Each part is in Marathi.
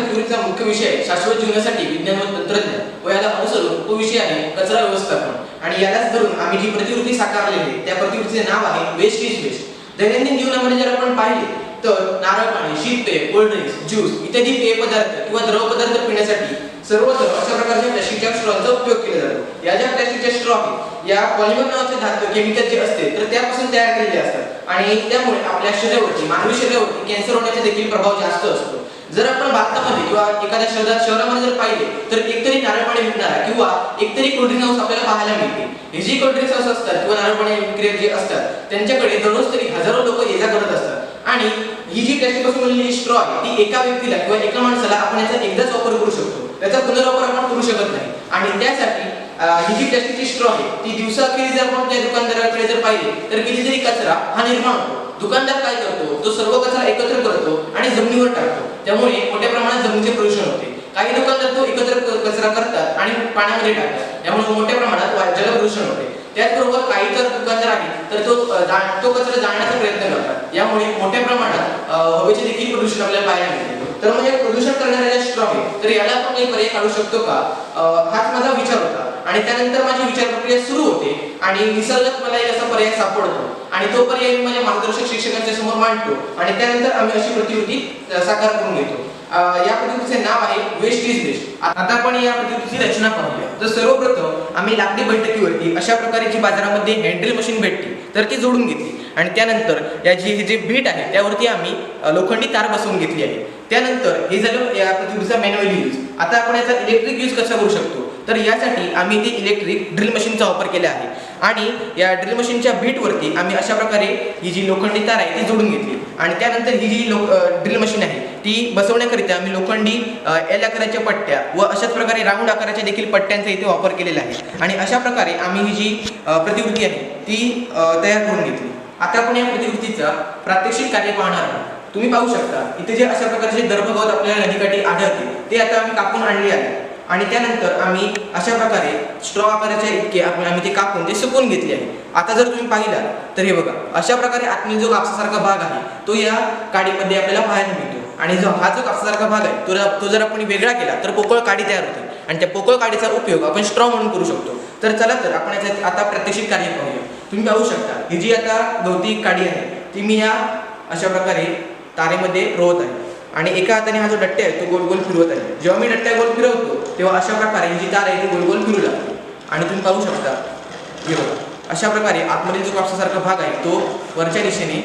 प्रतियोगितेचा मुख्य विषय शाश्वत जीवनासाठी विज्ञान व तंत्रज्ञान व याला अनुसरून उपविषय आहे कचरा व्यवस्थापन आणि यालाच धरून आम्ही जी प्रतिकृती साकारलेली आहे त्या प्रतिकृतीचे नाव आहे वेस्ट इज बेस्ट। दैनंदिन जीवनामध्ये जर आपण पाहिले तर नारळ पाणी, शीतपेय, कोल्ड ड्रिंक्स, ज्यूस इत्यादी पेय पदार्थ किंवा द्रव पदार्थ पिण्यासाठी सर्वत्र अशा प्रकारच्या प्लास्टिकच्या स्ट्रॉचा उपयोग केला जातो। या ज्या प्लास्टिकच्या स्ट्रॉ आहेत या पॉलिमर नावाचे धातू केमिकल जे असते तर त्यापासून तयार केलेले असतात आणि त्यामुळे आपल्या शरीरावरती, मानवी शरीरावरती कॅन्सर होण्याचा देखील प्रभाव जास्त असतो। जर आपण भारतामध्ये किंवा एखाद्या शहरामध्ये जर पाहिले तर एकतरी नारळ पाणी विकणारा किंवा एकतरी कोल्ड्रिंक हाऊस आपल्याला पाहायला मिळते। हे जे कोल्ड्रिंक्स हाऊस असतात किंवा नारळ पाणी विक्रेते जे असतात त्यांच्याकडे दररोज तरी हजारो लोक ये जा करत असतात आणि ही जी प्लास्टिक पासून बनलेली स्ट्रॉ आहे ती एका व्यक्तीला किंवा एका माणसाला आपण याचा एकदाच वापर करू शकतो, त्याचा पुनर्वापर आपण करू शकत नाही आणि त्यासाठी ही जी प्लास्टिकची स्ट्रॉ आहे ती दिवसाअखेरी जर आपण त्या दुकानदाराकडे जर पाहिले तर कितीतरी कचरा हा निर्माण होतो। दुकानदार काय करतो, तो सर्व कचरा एकत्र करतो आणि जमिनीवर टाकतो, त्यामुळे मोठ्या प्रमाणात जमिनीचे प्रदूषण होते। काही दुकानदार तो एकत्र कचरा करतात आणि पाण्यामध्ये टाकतात, त्यामुळे मोठ्या प्रमाणात जलप्रदूषण होते। त्याचबरोबर काही तर दुकानदार आहेत तर तो कचरा जाळण्याचा प्रयत्न करतात, यामुळे मोठ्या प्रमाणात हवेचे देखील प्रदूषण आपल्याला पाहायला मिळते। तर म्हणजे प्रदूषण करणाऱ्या ज्या स्ट्रॉ आहे तर याला आपण काही पर्याय काढू शकतो का, हाच माझा विचार होता आणि त्यानंतर माझी विचार प्रक्रिया सुरू होते आणि निसर्गात मला एक असा पर्याय सापडतो आणि तो पर्याय मी माझ्या मार्गदर्शक शिक्षकांच्या समोर मांडतो आणि त्यानंतर आम्ही अशी प्रतिकृती साकार करून घेतो। या प्रतिकृतीचे नाव आहे वेस्ट इज बेस्ट। आता आपण या प्रतिकृतीची रचना पाहूया। तर सर्वप्रथम आम्ही लाकडी बैठकीवरती अशा प्रकारे जी बाजारामध्ये हँडल मशीन भेटते तर ती जोडून घेतली आणि त्यानंतर याची ही जी बीट आहे त्यावरती आम्ही लोखंडी तार बसवून घेतली आहे। त्यानंतर हे झालं या प्रतिकृतीचा मॅन्युअली यूज। आता आपण याचा इलेक्ट्रिक यूज कसा करू शकतो तर यासाठी आम्ही ते इलेक्ट्रिक ड्रिल मशीनचा वापर केला आहे आणि या ड्रिल मशीनच्या बीटवरती आम्ही अशा प्रकारे ही जी लोखंडी तार आहे ती जोडून घेतली आणि त्यानंतर ही जी ड्रिल मशीन आहे ती बसवण्याकरिता आम्ही लोखंडी एल आकाराच्या पट्ट्या व अशाच प्रकारे राऊंड आकाराच्या देखील पट्ट्यांचा इथे वापर केलेला आहे आणि अशा प्रकारे आम्ही ही जी प्रतिकृती आहे ती तयार करून घेतली। आता आपण या प्रतिकृतीचा प्रात्यक्षिक कार्य पाहणार आहोत। तुम्ही पाहू शकता इथे जे अशा प्रकारचे दर्भगवत आपल्याला नदीकाठी आढळते ते आता आम्ही कापून आणले आहे आणि त्यानंतर आम्ही अशा प्रकारे स्ट्रॉ आकाराच्या इतके आम्ही ते कापून ते सुकवून घेतले आहे। आता जर तुम्ही पाहिला तर हे बघा अशा प्रकारे आतमध्ये जो कापसासारखा भाग आहे तो या काडीमध्ये आपल्याला पाहायला मिळतो आणि हा जो कापसासारखा भाग आहे तो जर आपण वेगळा केला तर पोकळ काडी तयार होते आणि त्या पोकळ काडीचा उपयोग आपण स्ट्रॉ म्हणून करू शकतो। तर चला तर आपण याचं आता प्रात्यक्षिक कार्य पाहूया। तुम्ही पाहू शकता ही जी आता गवती काडी आहे ती मी या अशा प्रकारे तारेमध्ये रोवत आहे आणि एका हाताने हा जो डट्ट्या आहे तो गोल गोल फिरवत आहे। जेव्हा मी डट्ट्या गोल फिरवतो तेव्हा अशा प्रकारे ही जी तार आहे ती गोल गोल फिरू लागते आणि तुम्ही पाहू शकता हे बघा अशा प्रकारे आतमध्ये जो कापसासारखा भाग आहे तो वरच्या दिशेने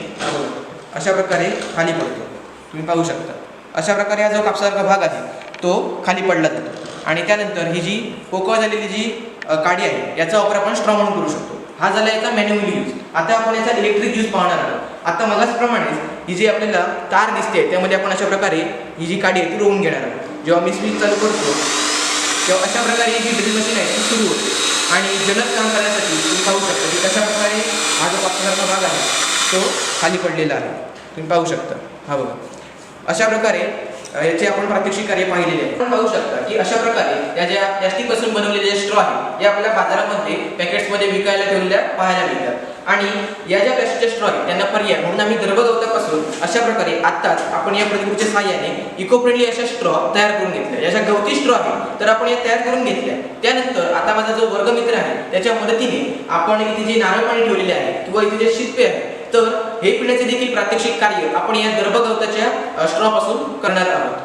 अशा प्रकारे खाली पडतो। तुम्ही पाहू शकता अशा प्रकारे हा जो कापसासारखा भाग आहे तो खाली पडला जातो आणि त्यानंतर ही जी पोकळ झालेली जी काडी आहे याचा वापर आपण स्ट्रॉ म्हणून करू शकतो। हा झाला याचा मॅन्युअली यूज। आता आपण याचा इलेक्ट्रिक यूज पाहणार आहोत। आता मगाचप्रमाणे ही जी आपल्याला तार दिसते त्यामध्ये आपण अशा प्रकारे ही जी काडी आहे ती रोवून घेणार आहोत। जेव्हा मी स्विच चालू करतो तेव्हा अशा प्रकारे ही जी ड्रिल मशीन आहे ती सुरू होते आणि जलद काम करण्यासाठी तुम्ही पाहू शकता की कशा प्रकारे हा जो कापसासारखा भाग आहे तो खाली पडलेला आहे। तुम्ही पाहू शकता हा बघा अशा प्रकारे याचे आपण प्रात्यक्षिक कार्य पाहिलेले आहे। आपण पाहू शकता की अशा प्रकारे या ज्या प्लास्टिकपासून बनवलेले स्ट्रॉ आहेत या आपल्या बाजारामध्ये पॅकेट्समध्ये विकायला ठेवलेल्या पाहायला मिळतात आणि या ज्या प्लास्टिकच्या स्ट्रॉ आहेत त्यांना पर्याय म्हणून आम्ही दर्भगवतापासून अशा प्रकारे आत्ताच आपण या प्रतिकृतीच्या सहाय्याने इको फ्रेंडली अशा स्ट्रॉ तयार करून घेतल्या। या ज्या गवती स्ट्रॉ आहेत तर आपण या तयार करून घेतल्या। त्यानंतर आता माझा जो वर्गमित्र आहे त्याच्या मदतीने आपण इथे जे नारळ पाणी ठेवलेले आहे किंवा इथे जे शीतपेय आहे तर हे पिण्याचे देखील प्रात्यक्षिक कार्य आपण या दर्भगवताच्या स्ट्रॉ पासून करणार आहोत।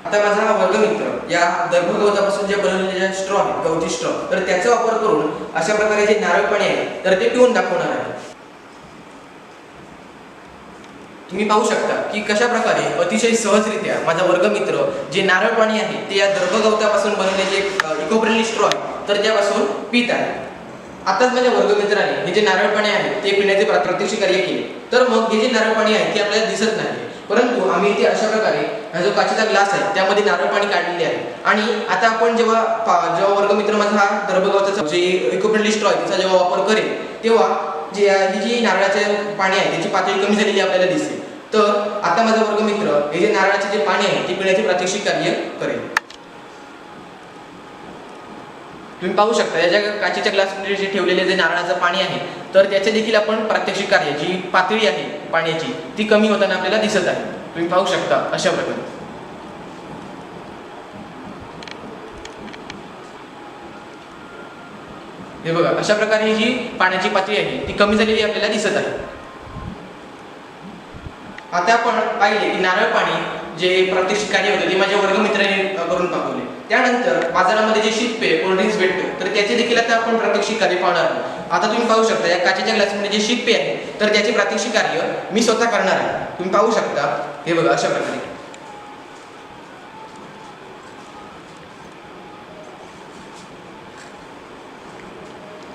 आता माझा हा वर्गमित्र या दर्भगवतापासून जे बनवलेले स्ट्रॉ आहेत गवती स्ट्रॉ तर त्याचा वापर करून अशा प्रकारे जे नारळ पाणी आहे तर ते पिऊन दाखवणार आहे। तुम्ही पाहू शकता की कशा प्रकारे अतिशय सहजरित्या माझा वर्गमित्र जे नारळ पाणी आहे ते या दर्भगवतापासून बनवलेले इको फ्रेंडली स्ट्रॉ आहे तर त्यापासून पित आहे। आताच माझ्या वर्गमित्राने हे जे नारळ पाणी आहे ते पिण्याचे प्रात्यक्षिक कार्य केले तर मग हे जे नारळ पाणी आहे ते आपल्याला दिसत नाही परंतु आम्ही इथे अशा प्रकारे हा जो काचेचा ग्लास आहे त्यामध्ये नारळ पाणी काढलेले आहे आणि आता आपण जेव्हा वर्गमित्र माझा हा दर्भगवताचा जे इको फ्रेंडली स्ट्रॉ आहे त्याचा जेव्हा वापर करेल तेव्हा ही जी नारळाचे पाणी आहे त्याची पातळी कमी झालेली आपल्याला दिसेल। तर आता माझा वर्गमित्र हे जे नारळाचे जे पाणी आहे ते पिण्याचे प्रात्यक्षिक कार्य करेल। तुम्ही पाहू शकता या ज्या काचेच्या ग्लासमध्ये जे ठेवलेले जे नारळाचं पाणी आहे तर त्याचे देखील आपण प्रात्यक्षिक कार्य जी पातळी आहे पाण्याची ती कमी होताना आपल्याला दिसत आहे। तुम्ही पाहू शकता अशा प्रकारे हे बघा, अशा प्रकारे ही जी पाण्याची पातळी आहे ती कमी झालेली आपल्याला दिसत आहे. आता आपण पाहिले की नारळ पाणी जे प्रात्यक्षिक कार्य होते ते माझ्या वर्गमित्राने करून दाखवले. त्यानंतर बाजारामध्ये जे शीतपेय कोल्ड्रिंक्स भेटते तर त्याचे देखील आता आपण प्रात्यक्षिक कार्य पाहणार आहोत. आता तुम्ही पाहू शकता या काचेच्या ग्लासमध्ये जे शीतपेय आहे तर त्याचे प्रात्यक्षिक कार्य मी स्वतः करणार आहे. तुम्ही पाहू शकता, हे बघा अशा प्रकारे.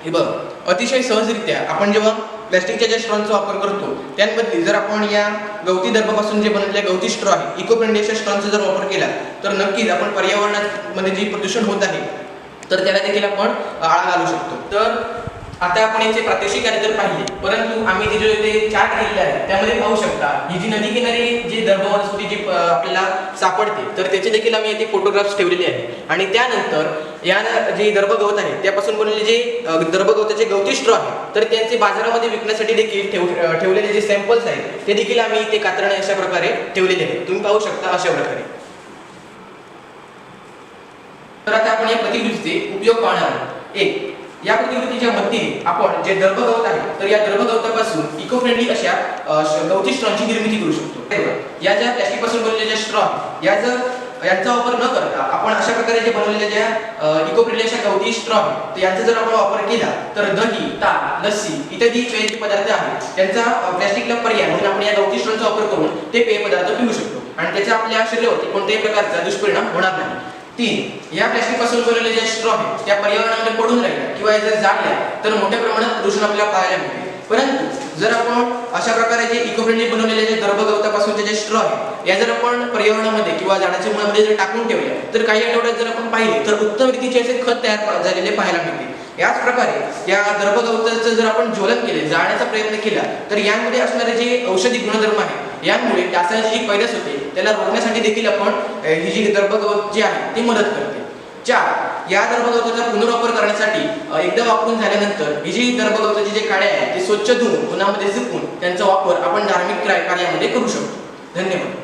हे बघ, अतिशय सहजरित्या आपण जेव्हा प्लॅस्टिकच्या ज्या स्ट्रॉचा वापर करतो त्याबद्दल जर आपण या गवती दर्भापासून जे बनलेले गवती स्ट्रॉ आहे इको फ्रेंडली अशा स्ट्रॉचा जर वापर केला तर नक्कीच आपण पर्यावरणामध्ये जे प्रदूषण होत आहे तर त्याला देखील आपण आळा घालू शकतो. तर आता आपण याचे प्रात्यक्षिक कार्य तर पाहिले, परंतु आम्ही जे चार्ट केलेले आहे त्यामध्ये पाहू शकता ही जी नदी किनारी जी दर्भ वनस्पती जी आपल्याला सापडते तर त्याचे देखील आम्ही येथे फोटोग्राफ्स ठेवलेले आहे. आणि त्यानंतर या जे दर्भगवत आहे त्यापासून बनलेले जे दर्भगवताचे गवती स्ट्रॉ आहे तर त्यांचे बाजारामध्ये विकण्यासाठी देखील ठेवलेले जे सॅम्पल्स आहेत ते देखील आम्ही ते कात्रणं अशा प्रकारे ठेवलेले आहेत. तुम्ही पाहू शकता अशा प्रकारे. तर आता आपण या प्रतिकृतीचे उपयोग पाहणार आहोत. एक, या प्रतिकृतीच्या मदतीने आपण जे दर्भगवत आहे तर या दर्भगवतापासून इको फ्रेंडली अशा गवती स्ट्रॉची निर्मिती करू शकतो. या ज्या प्लॅस्टिक पासून बनलेल्या ज्या स्ट्रॉ यांचा वापर न करता आपण अशा प्रकारे जे बनवलेल्या ज्या इको फ्रेंडली अशा गवती स्ट्रॉ तर यांचा जर आपण वापर केला तर दही, ताक, लस्सी इत्यादी पेय पदार्थ आहेत त्यांचा प्लॅस्टिकला पर्याय म्हणून आपण या गवती स्ट्रॉचा वापर करून ते पेय पदार्थ पिऊ शकतो आणि त्याचा आपल्या शरीरावरती कोणत्याही प्रकारचा दुष्परिणाम होणार नाही. 3, या प्लॅस्टिक पासून बनवलेले जे स्ट्रॉ आहेत त्या पर्यावरणामध्ये पडून राहिल्या किंवा जर जाळल्या तर मोठ्या प्रमाणात प्रदूषण आपल्याला पाहायला मिळते. परंतु जर आपण अशा प्रकारे जे इको फ्रेंडली बनवलेले जे दर्भगवतापासूनचे जे स्ट्रॉ आहेत या जर आपण पर्यावरणामध्ये किंवा झाडाच्या मुळामध्ये जर टाकून ठेवले तर काही आठवड्यात जर आपण पाहिले तर उत्तम रीतीचे असे खत तयार झालेले पाहायला मिळते. याच प्रकारे या दर्भगवताचं जर आपण ज्वलन केले, जाळण्याचा प्रयत्न केला तर यामध्ये असणारे जे औषधी गुणधर्म आहेत यामुळे डासांची जी पैदास होते त्याला रोखण्यासाठी देखील आपण ही जी दर्भगवत जी आहे ती मदत करते. 4, या दर्भगवताचा पुनर्वापर करण्यासाठी एकदा वापरून झाल्यानंतर ही जी दर्भगवताची जे काड्या आहेत ते स्वच्छ धुवून उन्हामध्ये सुकवून त्यांचा वापर आपण धार्मिक कार्यामध्ये करू शकतो. धन्यवाद.